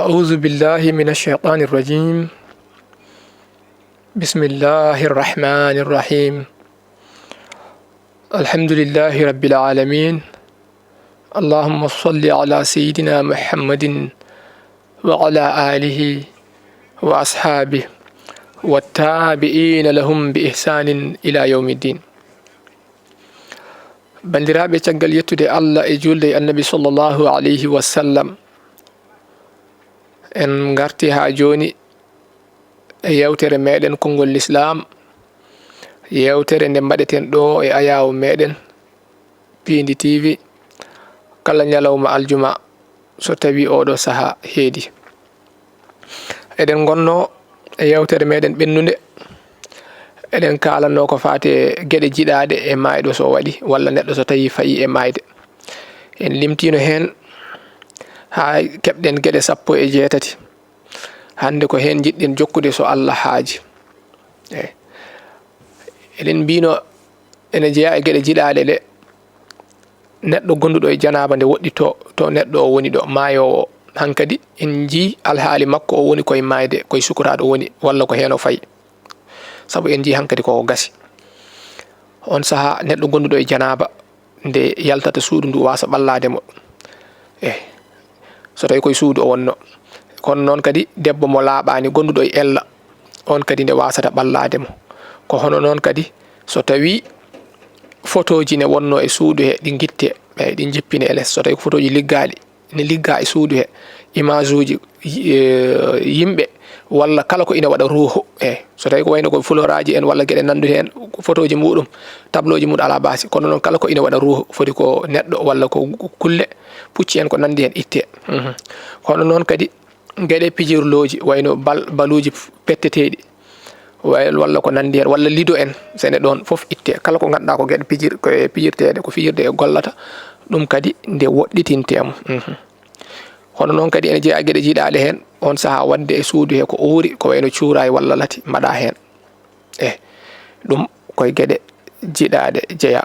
أعوذ بالله من الشيطان الرجيم بسم الله الرحمن الرحيم الحمد لله رب العالمين اللهم صل على سيدنا محمد وعلى آله وأصحابه والتابعين لهم بإحسان إلى يوم الدين بندرابي تنقل يتدي الله إجولي النبي صلى الله عليه وسلم en garti ha joni e yewtere meɗen konngol l'islam yewtere nde mbaɗeten ɗo e ayawo meɗen Pindi TV kala ñalawma aljuma so tawi oɗo saaha heedi eɗen gonno e yewtere meɗen ɓennude eɗen kalanno ko fate gueɗe jiɗade e mayɗo so waɗi walla neɗɗo so tawi fayi e mayde en limtino hen ha keɓɗen gueɗe 18 hande ko hen jiɗɗen jokkude so Allah haaji eɗen mbino ene jeeya e gueɗe jiɗaɗe ɗe neɗɗo gonduɗo e janaba nde woɗɗito to neɗɗo o woni ɗo maayowo hankadi en jii alhaali makko o woni koye mayde koye sukuraɗo woni walla ko hen o fayi saabu en jii hankadi koko gasi on saaha neɗɗo gonduɗo e janaba nde yaltata suudu ndu wasa ɓallademo so tawi koye suudu o wonno kono noon kadi debbo mo laaɓani gonduɗo e ella on kadi nde wasata ɓallademo ko hono noon kadi so tawi photoji ne wonno e suudu he ɗi guitte ɗi jippine e less so tawi ko photoji liggaɗi ne ligga e suudu he image uji yimɓe walla kala ko ina waɗa ruuho so tawi ko wayno ko fuloraji en walla gueɗe nandude hen photoji muɗum tableau ji muɗum ala basi kono noon kala ko ina waɗa ruuho foti ko neɗɗo walla ko kulle pucci en ko nandi hen itte kono noon kadi gueɗe pijirloji wayno baluji petteteɗi walla ko nandi hen walla lido en sene ɗon foof itte kala ko ganduɗa ko gueɗe pijirteɗe ko fijirde e gollata ɗum kadi nde woɗɗitintemo hono noon kadi ene jeeya gueɗe jiiɗaɗe hen on saaha wadde e suudu he ko uuri ko wayno cuuray walla lati mbaɗa hen ɗum koye gueɗe jiiɗaɗe jeeya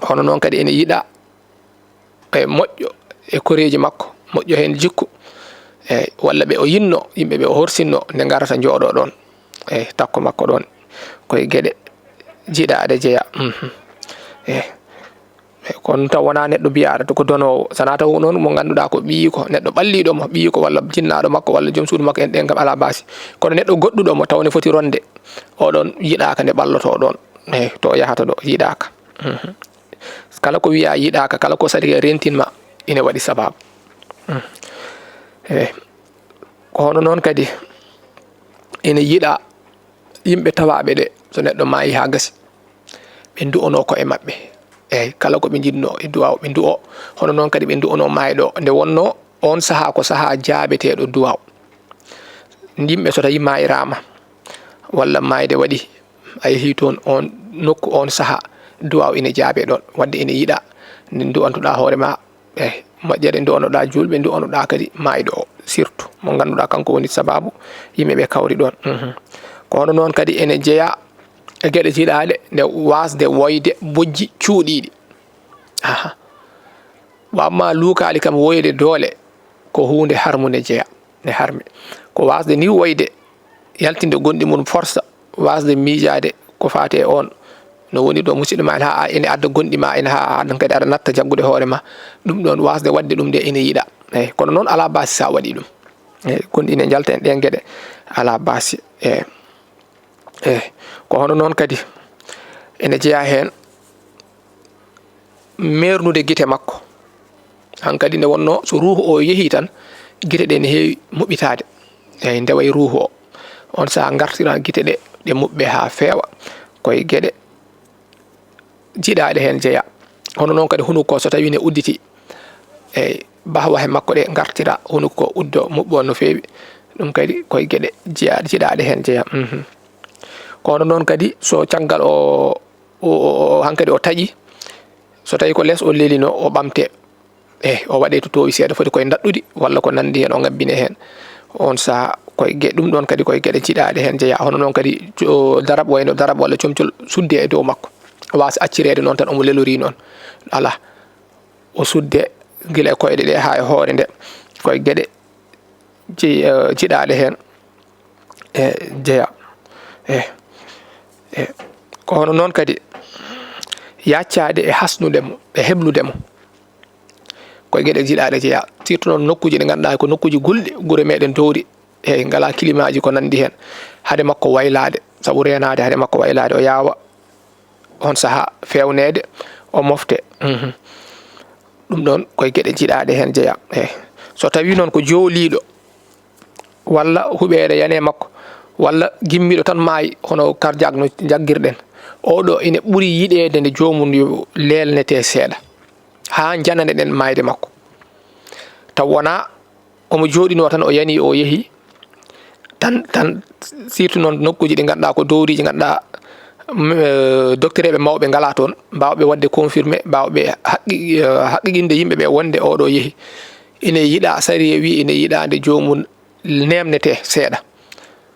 hono noon kadi ene yiiɗa e moƴƴo e koreji makko moƴƴo hen jikku walla ɓe o yinno yimɓeɓe o horsinno nde garata jooɗo ɗon takko makko ɗon koye gueɗe jiiɗaɗe jeeya kono taw wona neɗɗo mbiyaɗo to ko donowo sana taw noon mo ganduɗa ko ɓiyiko neɗɗo ɓalliɗomo ɓiyiko walla jinnaɗo makko walla joom suudu makko en ɗen kam ala basi kono neɗɗo goɗɗuɗomo tawne foti ronde oɗon yiɗaka nde ɓalloto ɗon to yahata ɗo yiɗaka kala ko wiya yiɗaka kala ko sadi rentinma ine waɗi sababu ko hono noon kadi ene yiɗa yimɓe tawaɓe ɗe so neɗɗo maayi ha gasi ɓe du'ono ko e mabɓe kala ko ɓe jinno e duwaw ɓe du'o hono noon kadi ɓe du'ono mayɗo nde wonno on saaha ko saaha jaabeteɗo duwaw yimɓe so tawi mayirama walla mayde waɗi a yeehi toon on nokku on saaha duwaw ine jaabe ɗon wadde ine yiɗa nde du'antuɗa hoorema moƴƴere du'anoɗa julɓe du'anoɗa kadi mayɗo o surtout mo ganduɗa kanko woni sababu yimɓeɓe kawri ɗon ko hono noon kadi ene jeeya e gueɗe jiiɗaɗe nde wasde woyde bojji cuuɗiɗi wamma luukali kam woyde doole ko hunde harmude jeeya ne harmi ko wasde ni woyde yaltinde gonɗi mum force wasde miijade ko fate on no woni ɗo musidɗo ma ha ene adda gonɗi ma ene ha kadi aɗa natta jaggude hoorema ɗum ɗon wasde wadde ɗum de ene yiɗa kono noon ala basi sa waɗi ɗum gonɗi ne jalta en ɗen gueɗe ala basi ko hono noon kadi ene jeeya hen mernude guite makko hankadi nde wonno so ruuhu o yeehi tan guite ɗe ne heewi muɓitade ndeway ruuhu o on saaha gartira guite ɗe muɓɓe ha feewa koye gueɗe jiiɗaɗe hen jeeya hono noon kadi hunuko so tawi ne udditi bahwahe makko ɗe gartira hunuko uddo muɓɓo no feewi ɗum kadi koye gueɗe jiiɗaɗe hen jeeya kono noon kadi so caggal o hankadi o taƴi so tawi ko less o lelino o ɓamte o waɗe to towi seeɗa foti koye daɗɗudi walla ko nandi hen o ngabbine hen on saaha koye gueɗe ɗum ɗon kadi koye gueɗe jiiɗaɗe hen jeeya hono noon kadi darab wayno darab walla comcol sudde e dow makko wasa accirede noon tan omo lelori noon ala o sudde guila e koyɗe ɗe ha e hoore nde koye gueɗe jiɗaɗe hen jeeya ko hono noon kadi yaccade e hasnudemo e hebludemo koye gueɗe jiɗaɗe jeeya surtout noon nokkuji ɗi ganduɗa ko nokkuji gulɗi guure meɗen dowri e ngala climat ko nandi hen haade makko waylade saabu renade haade makko waylade o yawa on saaha fewnede o mofte ɗum ɗon koye gueɗe jiɗaɗe hen jeeya so tawi noon ko jooliɗo walla huɓere yane makko walla gimmiɗo tan maayi hono cardiaque no jaggirɗen oɗo ine ɓuuri yiɗede nde jomum yo lelnete seeɗa ha janane ɗen mayde makko taw wona omo joɗino tan o yani o yeehi tan surtout noon nokkuji ɗi ganduɗa ko dowriji ganduɗa docteur eɓe mawɓe ngala toon mbawɓe wadde confirmé mbawɓe haqqiqinde yimɓeɓe wonde oɗo yeehi ine yiiɗa sari wi ine yiiɗa nde jomum nemnete seeɗa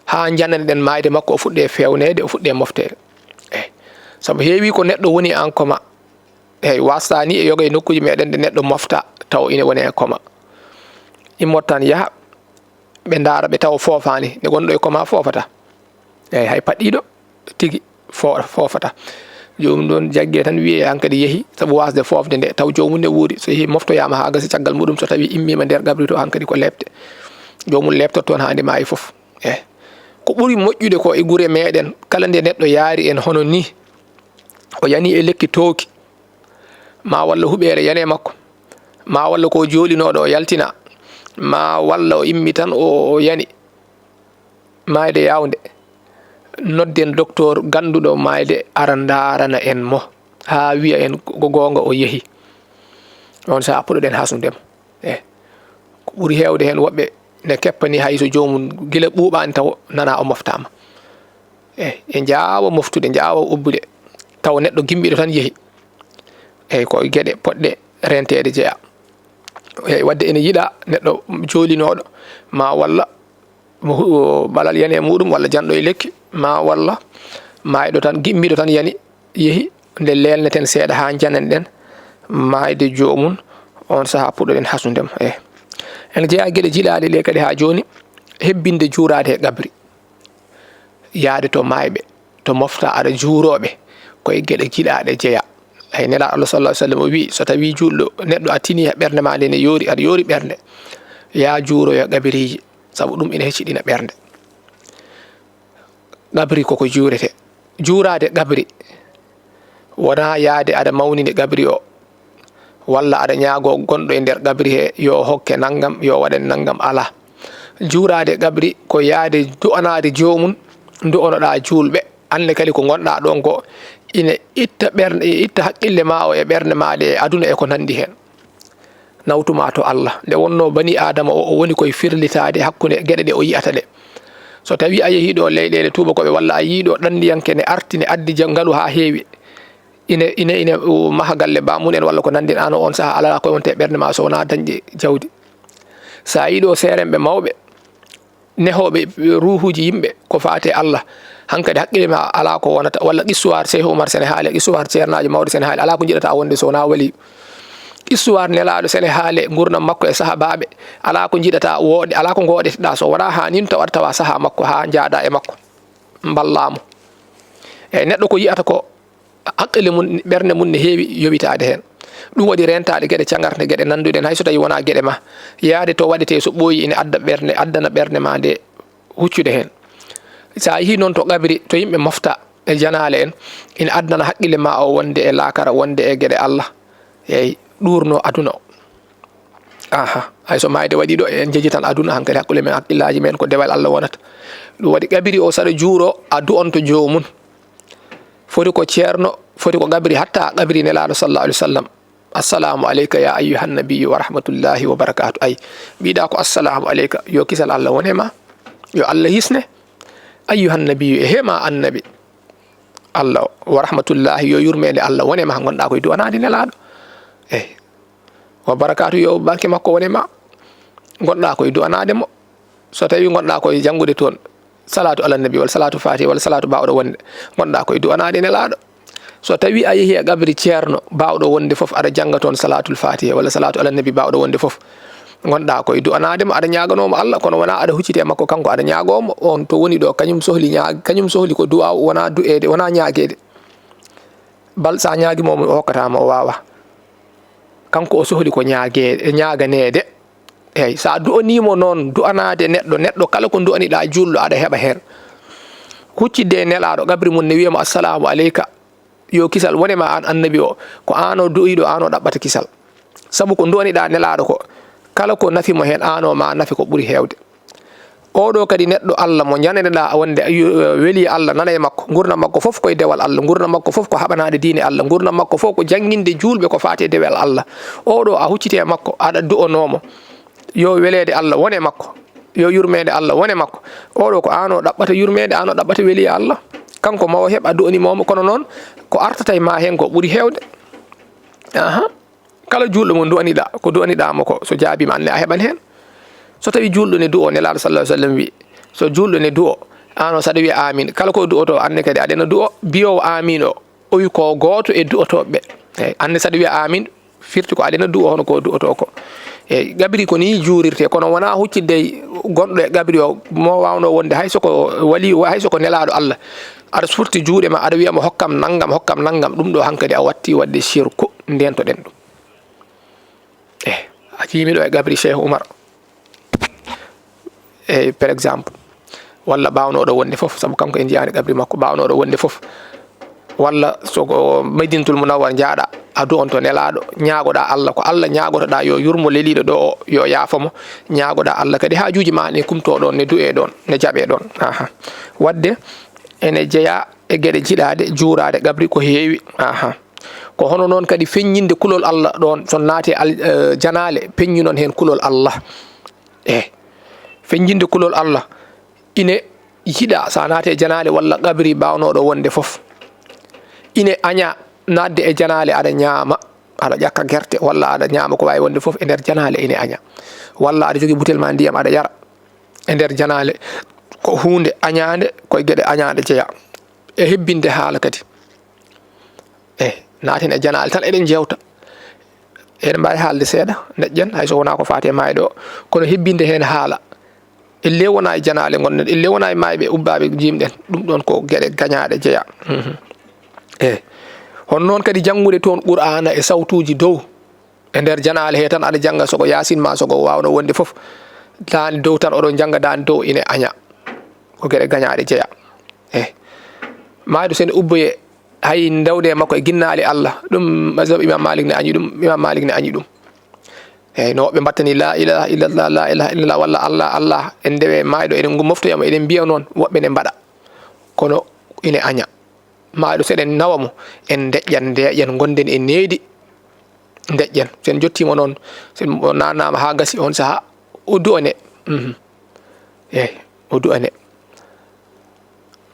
ha janane ɗen mayde makko o fuɗɗe fewnede o fuɗɗe moftede saabu heewi ko neɗɗo woni en coma wasta ni e yoga e nokkuji meɗen nde neɗɗo mofta taw ine woni e coma immot tan yaaha ɓe daara ɓe tawa foofani nde gonɗo e coma foofata hay paɗɗiɗo tigui foofata jomum ɗon jaggue tan wiye hankkadi yeehi saabu wasde fofde nde taw jomum ne wuuri so yeehi moftoyama ha gasi caggal muɗum so tawi immima nder gabri to hankkadi ko lebte jomum lebtot toon hande maayi foof ko ɓuuri moƴƴude ko e guure meɗen kala nde neɗɗo yaari en hono ni o yani e lekki tooki ma walla huɓere yane makko ma walla ko jolinoɗo o yaltina ma walla o immi tan o yani mayde yawnde nodden docteur ganduɗo mayde ara darana en mo ha wiya en ko gonga o yeehi on sa puɗoɗen hasnudemo ko ɓuuri hewde hen woɓɓe ne keppani hayso jomum gila ɓuuɓani taw nana o moftama e jaawa moftude jaawa ubbude taw neɗɗo gimmiɗo tan yeehi ko gueɗe poɗɗe rentede jeeya wadde ene yiiɗa neɗɗo jolinoɗo ma walla balal yani e muɗum walla janɗo e lekki ma walla mayɗo tan gimmiɗo tan yani yeehi nde lelneten seeɗa ha janen ɗen mayde jomum on saaha puɗɗoɗen hasnudemo en jeeya gueɗe jiɗaɗe ɗe kadi ha joni hebbinde juurade e gabri yaade to mayɓe to mofta aɗa juuroɓe koye gueɗe jiɗaɗe jeeya hay nela Allah sallallahu alaihi wasallam o wi so tawi julɗo neɗɗo a tini ɓernde ma nde ne yoori aɗa yoori ɓernde ya juuroyo gabriji saabu ɗum ina hecciɗina ɓernde gabri koko juurete juurade gabri wona yaade aɗa mawnide gabri o walla aɗa ñaago gonɗo e nder gabri he yo hokke naggam yo waɗen naggam ala juurade gabri ko yaade du'anade jomum du'onoɗa julɓe anne kadi ko gonɗa ɗon ko ina itta ɓernde itta haqqille ma o e ɓernde maɗe e aduna e ko nandi hen nawtuma to Allah nde wonno bani adama o woni koye firlitade hakkude gueɗe ɗe o yiyata ɗe so tawi a yeehiɗo leyɗele tubakoɓe walla a yiiɗo ɗandiyanke ne arti ne addi ngaalu ha heewi ine maha galle bamum en walla ko nandi an on saaha ala ko wonte ɓernde ma so wona dañƴe jawdi sa yiiɗo serenɓe mawɓe nehoɓe ruhuji yimɓe ko fate Allah hankadi haqqille ma ala ko wonata walla histoire Cheikh Oumar sene haale histoire ceernajo mawɗo sene haale ala ko jiɗata wonde so wona wali histoire nelaɗo sene haale gurdam makko e sahabaɓe ala ko jiɗata woode ala ko goɗeteɗa so wona ha nin tawa tawa saaha makko ha jaada e makko ballamo e neɗɗo ko yiyata ko haqqille mum ɓernde mum ne heewi yoɓitade hen ɗum waɗi rentade gueɗe cagarte gueɗe nanduɗen hay so tawi wona gueɗe ma yaade to waɗete so ɓooyi ine addana ɓernde ma nde huccude hen sa yeehi noon to gabri to yimɓe mofta e janale en ina addana haqqille ma o wonde e lakara wonde e gueɗe Allah eyyi ɗurno aduna o hay so mayde waɗi ɗo en jeeji tan aduna hankadi hakkille men haqqillaji men ko dewal Allah wonata ɗum waɗi gabri o saɗa juuro a du'onto jomum foti ko ceerno foti ko gabri hatta gabri nelaɗo sallallahu alaihi wasallam assalamu alayka ya ayyuhan nabiyyu wa rahmatullahi wa barakatuh ay mbiɗa ko assalamu alayka yo kisal Allah wone ma yo Allah hisne ayyuhan nabiyyu e hema annabi Allah wa rahmatullahi yo yurmede Allah wone ma gonɗa koye du'anade nelaɗo wa barakatuh yo barke makko wone ma gonɗa koye du'anade mo so tawi gonɗa koye jangude toon salatu ala nabi wala salatu fatiha wala salatu bawɗo wonde gonɗa koye du'anade nelaɗo so tawi a yeehi e gabri ceerno bawɗo wonde foof aɗa janga toon salatul fatiha wala salatu ala nabi bawɗo wonde foof gonɗa koye du'anademo aɗa ñaganomo Allah kono wona aɗa huccite makko kanko aɗa ñagomo on to woni ɗo kañum sohli ko du'a wona du'ede wona ñaguede bal sa ñaguimomo o hokkatama o wawa kanko o sohli ko ñaganede eyyi sa du'animo noon du'anade neɗɗo kala ko du'aniɗa julɗo aɗa heɓa hen huccidde nelaɗo gabri mum ne wiyamo assalamu aleyka yo kisal wonema an annabi o ko an o du'iɗo an o ɗaɓɓata kisal saabu ko du'aniɗa nelaɗo ko kala ko nafimo hen an o ma nafi ko ɓuuri hewde oɗo kadi neɗɗo Allah mo janeneɗa wonde weeli Allah nana e makko gurdam makko foof koye dewal Allah gurdam makko foof ko haɓanade diine Allah gurdam makko foof ko jangguinde julɓe ko fati e dewal Allah oɗo a huccite e makko aɗa du'onomo yo welede Allah wone makko yo yurmede Allah wone makko oɗo ko an o ɗaɓɓata yurmede an o ɗaɓɓata weeli Allah kanko mawo heɓ a du'animomo kono noon ko artata e ma hen ko ɓuuri hewde kala julɗo mo du'aniɗa ko du'aniɗamo ko so jaabima anne a heɓan hen so tawi julɗo ne du'o nelaɗo sallallahu alaihi wasallam wi so julɗo ne du'o an o saɗa wiya amin kala ko du'oto anne kadi aɗana du'o biyowo amin o wi ko goto e du'otoɓe eyyi anne saɗa wiya amin firti ko aɗana du'o hono ko du'oto ko eyyi gabri ko ni juurirte kono wona huccidde gonɗo e gabri o mo wawno wonde hay soko wali hay soko nelaɗo Allah aɗa furti juuɗe ma aɗa wiyamo hokkam naggam ɗum ɗo hankkadi a watti wadde shirku ndentoɗen ɗum a jimiɗo e gabri Cheikh Oumar par exemple walla bawnoɗo wonde foof saabu kanko en jiyani gabri makko bawnoɗo wonde foof walla soko Madinatul Munawwar jaaɗa a du'on to nelaɗo ñagoɗa Allah ko Allah ñagotoɗa yo yurmo leliɗo ɗo o yo yaafamo ñagoɗa Allah kadi hajuji ma ne kumto ɗon ne du'e ɗon ne jaaɓe ɗon wadde ene jeeya e gueɗe jiɗade juurade gabri ko heewi ko hono noon kadi feññinde kulol Allah ɗon son naati janale peññinon hen kulol Allah feññinde kulol Allah ine yiɗa sa naati e janale walla gabri bawnoɗo wonde foof ine aña nadde e janale aɗa ñaama aɗa ƴakka guerte walla aɗa ñaama ko wawi wonde foof e nder janale ine aña walla aɗa jogui butel ma ndiyam aɗa yara e nder janale ko hunde añade koye gueɗe añade jeeya e hebbinde haala kadi naaten e janale tan eɗen jewta eɗen mbawi haalde seeɗa deƴƴen hayso wona ko fate mayɗo kono hebbinde hen haala elle wona e janale gonɗen elle wona e mayɓe ubbaɓe jimɗen ɗum ɗon ko gueɗe gañaɗe jeeya hono noon kadi janggude toon Qur'ana e sawtuji dow e nder janale he tan aɗa janga soko yasin ma soko wawno wonde foof dani dow tan oɗon janga dani dow ine aña ko gueɗe gañaɗe jeeya mayɗo sene ubboye hay dawde makko e ginnali Allah ɗum mazhab Imam Malik ne añi ɗum eyyi no woɓɓe mbattani la ilaha illallah la ilaha illallah walla Allah en ndewe mayɗo eɗen moftoyamo eɗen mbiya noon woɓɓe ne mbaɗa kono ine aña mayɗo seɗen nawamo en deƴƴan gonden e needi deƴƴen sen jottimo noon sen nanama ha gasi on saaha o du'ane eyyi o du'ane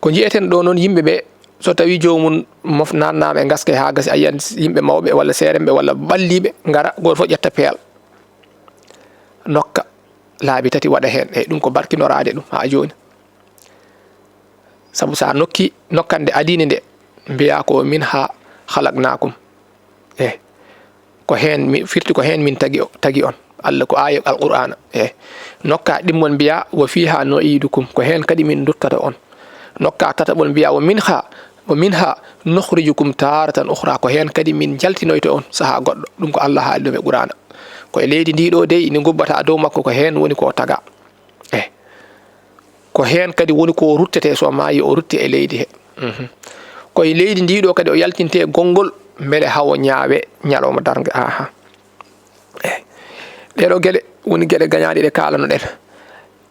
ko jiyeten ɗo noon yimɓeɓe so tawi jomum mof nannama e gaske ha gasi ayiyan yimɓe mawɓe walla seeremɓe walla balliɓe gara goto fof ƴetta peel nokka laabi tati waɗa hen eyyi ɗum ko barkinorade ɗum ha joni saabu sa nokkande adine nde mbiya ko min ha halaknakum ko hen firti ko hen min tagi on Allah ko aya alqur'ana nokka ɗimmon mbiya wa fiha nu'idukum ko hen kadi min duttata on nokka tataɓol mbiya wa minha nukhrijukum taratan ukhra ko hen kadi min jaltinoyto on saha goɗɗo ɗum ko Allah haali ɗum e qur'ana ko e leydi ndiɗo dey ni gubbata dow makko ko hen woni ko taga ko hen kadi woni ko ruttete so maayi o rutti e leydi he ko e leydi ndiɗo kadi o yaltinte gongol beele hawo ñaawe ñalawma darnge ɗeɗo gueɗe woni gueɗe gañaɗe ɗe kalano ɗen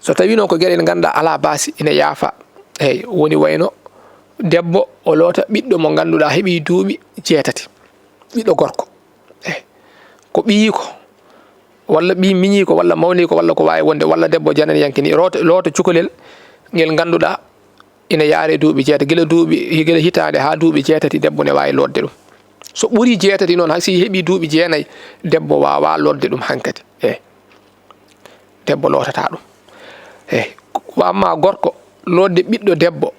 so tawi noon ko gueɗe ɗe ganduɗa ala basi ina yaafa eyyi woni wayno debbo o loota ɓiɗɗo mo ganduɗa heeɓi duuɓi 6 ɓiɗɗo gorko ko ɓiyiko walla ɓi miñiko walla mawniko walla ko wawi wonde walla debbo janani yankini loota cukalel ngel ganduɗa ina yaare duuɓi 6 gila hitande ha duuɓi 6 debbo ne wawi lodde ɗum so ɓuuri 6 noon hay si heeɓi duuɓi 9 debbo wawa lodde ɗum hankadi debbo lootata ɗum amma gorko lodde ɓiɗɗo debbo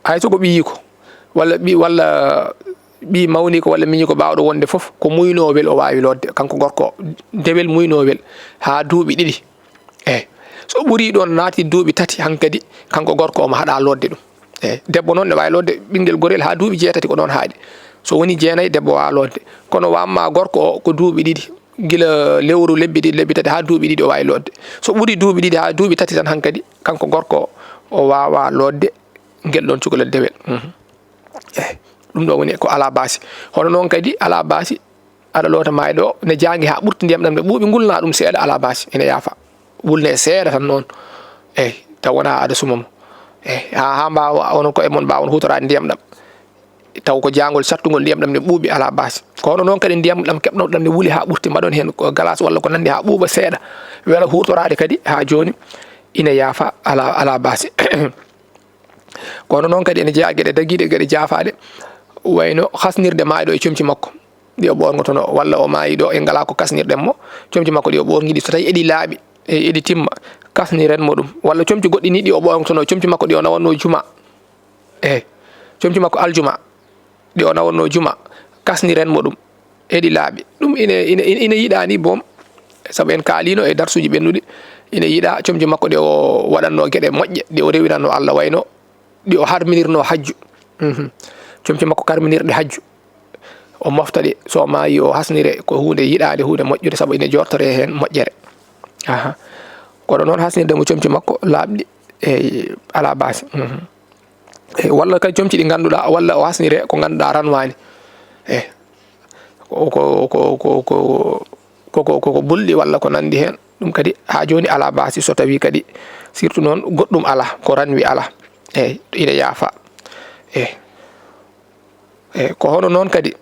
hay soko ɓiyiko walla bi mawni ko walla miñi ko bawdo wonde fof ko muynowel o wawi lodde kanko gorko dewel muynowel ha duubi didi so buri don naati duubi tati hankadi kanko gorko o ma hada lodde dum debbo non ne wawi lodde bingel gorel ha duubi jeetati ko don haadi so woni jeenay debbo wa lodde kono wamma gorko o ko duubi didi gila lewru lebbi tati ha duubi didi o wawi lodde so buri duubi didi ha duubi tati tan hankadi kanko gorko o wawa lodde gel don cugol dewel dum do woni ko ala basi hono non kadi ala basi ada lota maydo ne jangi ha burti ndiyam dam be buubi ngulna dum seeda ala basi ene yafa wulne seeda tan non taw wona ada sumam ha mbawa onon ko e mon bawon hutora ndiyam dam taw ko jangol sattugol ndiyam dam ne buubi ala basi ko hono non kadi ndiyam dam kebno dam ne wuli ha burti mbadon hen ko galas walla ko nandi ha buuba seeda wela hutorade kadi ha joni ina yafa ala basi kono non kadi ene jeya gede dagide gede jaafaade wayno khasnirde maaydo e comci makko di o borgotono walla o maayido e ngala ko kasnirdem mo comci makko di o borngidi so tawi edi laabi edi timma kasniren mo dum walla comci goddi ni di o borgotono comci makko di o nawanno juma comci makko aljuma di o nawanno juma kasniren mo dum edi laabi dum ina yida ni bom sabu en kaalino e darsuji bennudi ina yida comci makko di o wadanno gede mojje di o rewinanno Allah wayno di o harminirno hajju comci makko karminirde hajju o moftade so maayi o hasnire ko hunde yidade hunde mojjude sabu ine jortore hen mojjere ko non hasnirde mo comci makko labdi ala basi walla kay comci di ganduda walla o hasnire ko ganduda ranwani ko buldi walla ko nandi hen dum kadi ha joni ala basi so tawi kadi surtout non goddum ala ko ranwi ala ina yafa ko hono non kadi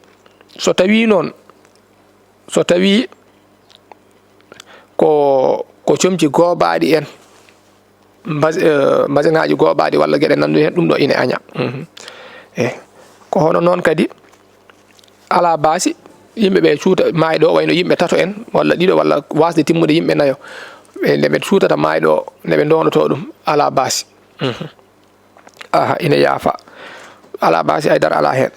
so tawi ko comci gobaadi en mbazengaaji gobaadi walla gede nandu hen dum do ina anya ko hono non kadi ala basi yimbe be cuuta maaydo wayno yimbe tato en walla dido walla wasde timmude yimbe nayo be be cuutata maaydo ne be donoto dum ala basi ina yafa ala basi ay dar ala hen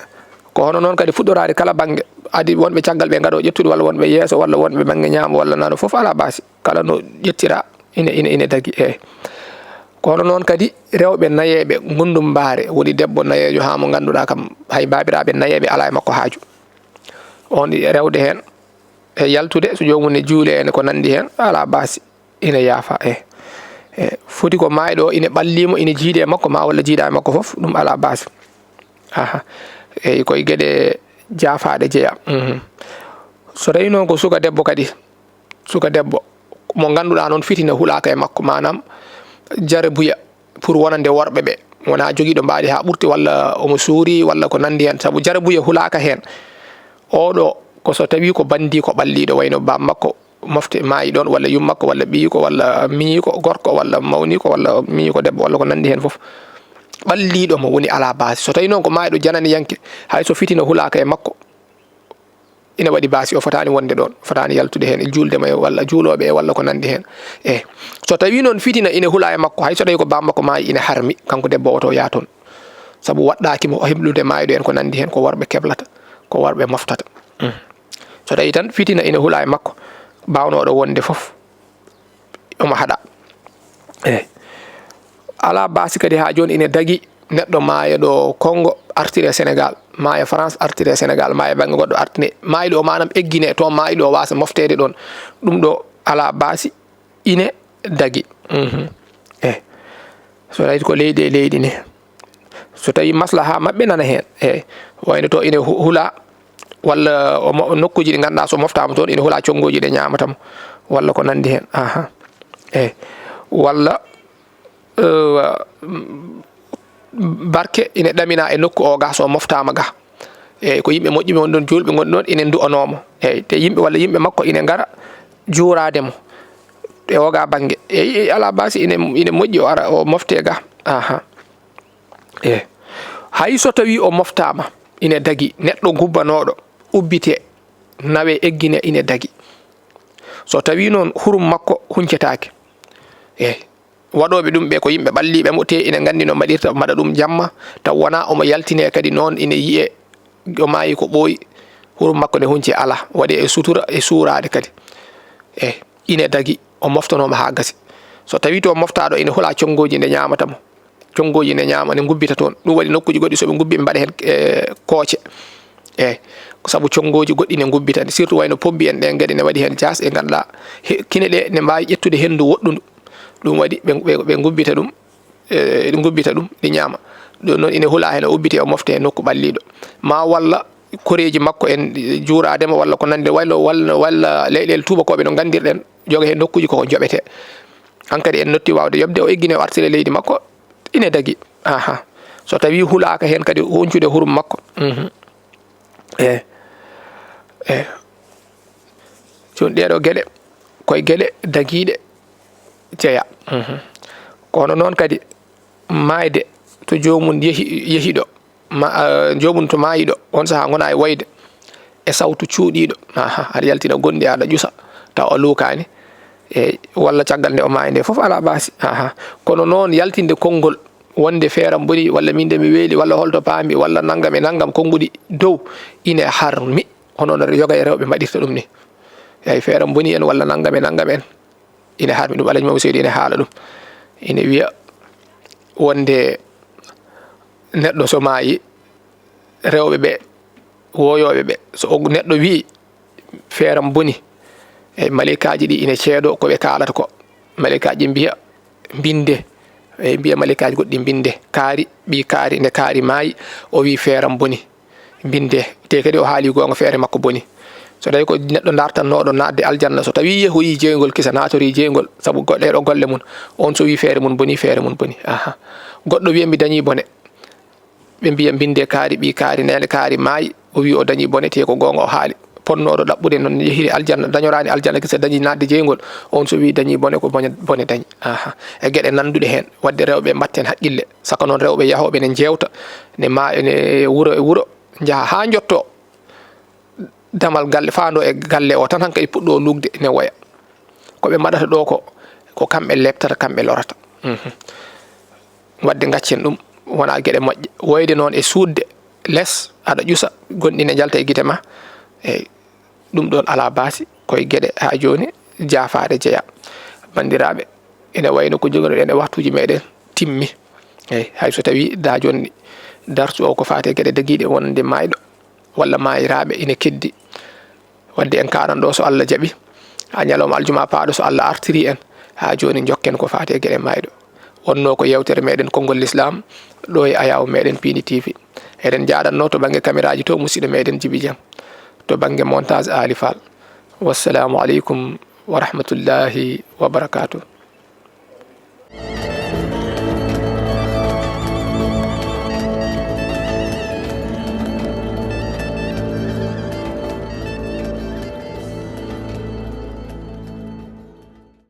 ko hono non kadi fuddorade kala bange adi wonbe caggal be ngado jettude walla wonbe yeso walla wonbe bange nyaam walla nano fof ala basi kala no jettira ina dagi ko hono non kadi rewbe nayebe gundum baare woni debbo nayejo ha mo ganduda kam hay babiraabe nayebe ala e makko haaju on rewde hen yaltude so jomum ne juule en ko nandi hen ala basi ina yafa foti ko maaydo ina ballimo ina jiide makko ma walla jiida makko fof dum ala basi koy gede jaafaade jeya so reyno ko suka debbo kadi suka debbo mo ganduda non fitina hulaka e makko manam jare buya pour wonande worbe be wona jogido mbaadi ha burti walla o mo suuri walla ko nandi hen sabu jare buya hulaka hen odo ko so tawi ko bandi ko ballido wayno bam makko mofte maayi don walla yum makko walla biyi ko walla miyi ko gorko walla mawni ko walla miyi ko debbo walla ko nandi hen fof ballido mo woni ala basi so tawi non ko maaydo janani yanke hay so fitina hulaka e makko ina wadi basi o fotani wonde don fotani yaltude hen e julde may walla juulobe e walla ko nandi hen so tawi non fitina ina hula e makko hay so tawi ko bam makko maayi ina harmi kanko debbo oto ya ton sabu waddaki mo heblude maaydo en ko nandi hen ko worbe keblata ko worbe moftata so tawi tan fitina ina hula e makko bawnodo wonde fof omo hada ala basi kadi ha joni ina dagi neddo maaya do Congo artire Sénégal maaya France artire Sénégal maaya bangi goddo artine maaydo o manam eggine to maaydo wasa moftede don dum do ala basi ine dagi so tawi ko leydi ne so tawi maslaha mabbe nana hen wayno to ine hula walla o nokkuji di ganda so moftama ton ine hula congoji de nyamatam walla ko nandi hen walla barke ine damina e nokku o ga so moftama ga ko yimbe mojjumi won don julbe gon don ine du'onomo te yimbe walla yimbe makko ine ngara juurade mo e oga bange ala basi ine mojji o ara o mofte ga hay so tawi o moftama ine dagi neddo gubbanodo ubbite nawe eggine ine dagi so tawi non hurum makko huncetaake wadobe dum be ko yimbe ballibe mo te ine gandi no madirta mada dum jamma taw wana o mo yaltine kadi non ine yi'e o maayi ko ɓooyi hurum makko nde hunci ala waɗi e sutura e suurade kadi ine dagi o moftanoma ha gasi so tawi to moftaɗo ine hula congoji nde ñamata mo congoji nde ñama ne gubbita toon ɗum waɗi nokkuji goɗɗi soɓe gubbi ɓe mbaɗa hen kooce saabu congoji goɗɗi ne gubbita surtout wayno pobbi en ɗen gueɗe ne waɗi hen jas e ganduɗa kine ɗe ne mbawi ƴettude hendu woɗɗudu ɗum waɗi ɓe gubbita ɗum gubbita ɗum ɗi ñama ɗum noon ine hula hen o ubbite o mofte nokku ɓalliɗo ma walla koreji makko en juuradema walla ko nande walla leyɗele tubakoɓe no gandirɗen joga hen nokkuji koko joɓete hankkadi en notti wawde yobde o eggine o artire leydi makko ine dagui so tawi hulaka hen kadi huncude hurum makko joni ɗeɗo gueɗe koye gueɗe daguiɗe jeeya kono noon kadi mayde to jomum yeehiɗo jomum to mayiɗo on saaha gona e wayde e sawtu cuuɗiɗo aɗa yaltina gonɗi aɗa ƴusa taw o luukani walla caggal nde o maayi nde foof ala baasi kono noon yaltinde konngol wonde feeram boni walla min de mi weeli walla holto paami walla naggam e naggam konnguɗi dow ine harmi hono no yoga e rewɓe mbaɗirta ɗum ni eyi feeram boni en walla naggam e naggam en ine harmi ɗum alaji mamo seydi ine haala ɗum ine wiya wonde neɗɗo so maayi rewɓe ɓe woyoɓe ɓe so neɗɗo wi feeram boni e malikaji ɗi ine ceedo ko ɓe kalata ko malikaji mbiya binde e mbiya malikaji goɗɗi binde kaari ɓi kaari nde kaari maayi o wi feeram boni binde te kadi o haali gonga feere makko boni so tawi ko neɗɗo dartannoɗo nadde aljanna so tawi yeehoyi jeygol kisa natori jeygol saabu ɗeɗo golle mum on so wi feere mum boni goɗɗo wiya mi dañi bone ɓe mbiya binde kaari ɓi kaari nene kaari maayi o wi o dañi bone te ko gonga o haali ponnoɗo ɗaɓɓude noon yehiri aljanna dañorani aljanna kisa dañi nadde jeygol on so wi dañi bone ko bone dañi e gueɗe nanduɗe hen wadde rewɓe mbatten haqqille saka noon rewɓe yahoɓe ne jewta ne wuro jaaha ha jotto damal galle fando e galle o tan hankkadi puɗɗo lugde ne woya koɓe mbaɗata ɗo ko kamɓe leptata kamɓe lorata wadde gaccen ɗum wona gueɗe moƴƴe woyde noon e suudde less aɗa ƴusa gonɗi ne jalta e guite ma eyyi ɗum ɗon ala baasi koye gueɗe ha joni jaafade jeeya bandiraɓe ene wayno ko jogonoɗen e waktuji meɗen timmi eyyi hay so tawi da joni darsu o ko fate gueɗe daguiɗe wonde mayɗo walla mayiraɓe ine keddi wadde en kanan ɗo so Allah jaaɓi ha ñalawma aljuma paaɗo so Allah artiri en ha joni jokken ko fate gueɗe mayɗo wonno ko yewtere meɗen konngol l'islam ɗo e ayaw meɗen Pini TV eɗen jaɗanno to banggue caméraji to musidɗo meɗen Djiby Dieng to banggue montage Ali Fall wassalamu aleykum wa rahmatullahi wa barakatuh